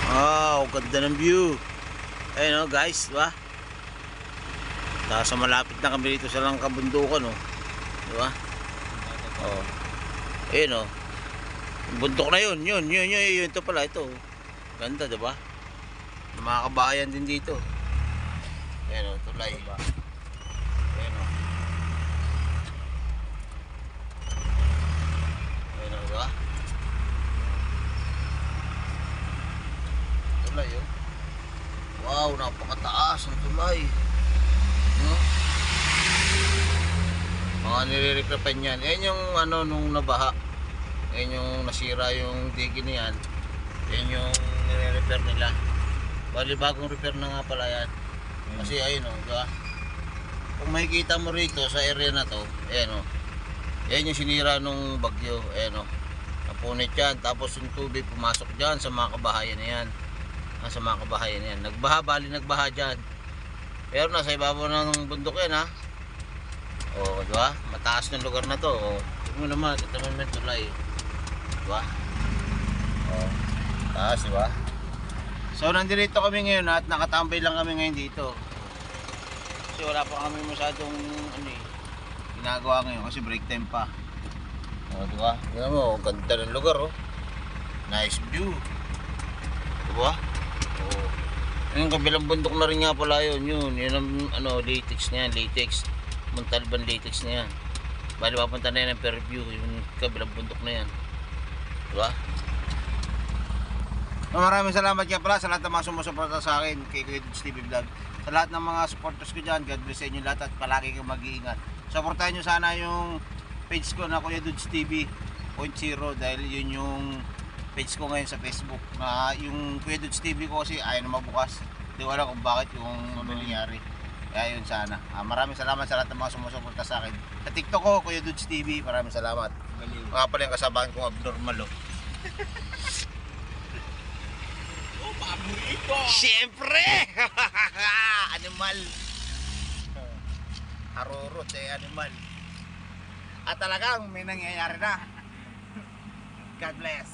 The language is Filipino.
Wow, ganda ng view. Ayun o guys, diba? Sa malapit na kami dito sa lang kabundukan, oh. Diba? Oh. Ayun, oh. Bundok na yun. Yun. Ito pala, ito. Ganda, diba? Mga kabayan din dito. Ayun, oh. Tulay. Ayun, oh. Ayun, oh. Diba? Tulay, oh. Wow, napakataas ang tulay. No? Mga nire-reklapan yan. Yan yung ano nung nabaha. Yan yung nasira yung digi na yan. Yan yung nire-repair nila. Bali bagong repair na nga pala yan. Kasi ayun o, diba? Kung makikita mo rito sa area na to, ayan o. Yan yung sinira nung bagyo. Ayan o. Napunit yan. Tapos yung tubig pumasok dyan sa mga kabahayan na yan. Sa mga kabahayan yan. Nagbaha, bali nagbaha dyan. Pero nasa ibabaw ng bundok yan ha. O, diba? Mataas ng lugar na to. O, tignan mo naman, ito naman yung tulay. Diba? O, taas diba? So, nandito kami ngayon at nakatambay lang kami ngayon dito. Kasi wala pa kami masyadong ginagawa ngayon kasi break time pa. O, diba? Tignan mo, ganda ng lugar oh. Nice view. Diba? Oh. Yung kabilang bundok na rin nga pala yun. Yun ang latex na yan. Latex. Montalban latex na yan. Bali papunta na yan ng Fairview. Yung kabilang bundok na yan. Diba? Maraming salamat kaya pala sa lahat ng mga sumusuporta sa akin kay Kuya Dudes TV Vlog. Sa lahat ng mga supporters ko dyan, God bless sa inyo lahat at palagi kayong mag-iingat. Supportahan nyo sana yung page ko na Kuya Dudes TV 0.0 dahil yun yung page ko ngayon sa Facebook na yung Kuya Dudes TV ko kasi ayaw na mabukas. Hindi ko alam kung bakit yung nangyari. Kaya yun sana. Maraming salamat sa lahat ng mga sumusuporta sa akin. Sa TikTok ko, Kuya Dudes TV, maraming salamat. Mga pala yung kasabahan kong abnormal oh. Oh, paborito! Siyempre! Animal. Harurot animal. At talagang may nangyayari na. God bless.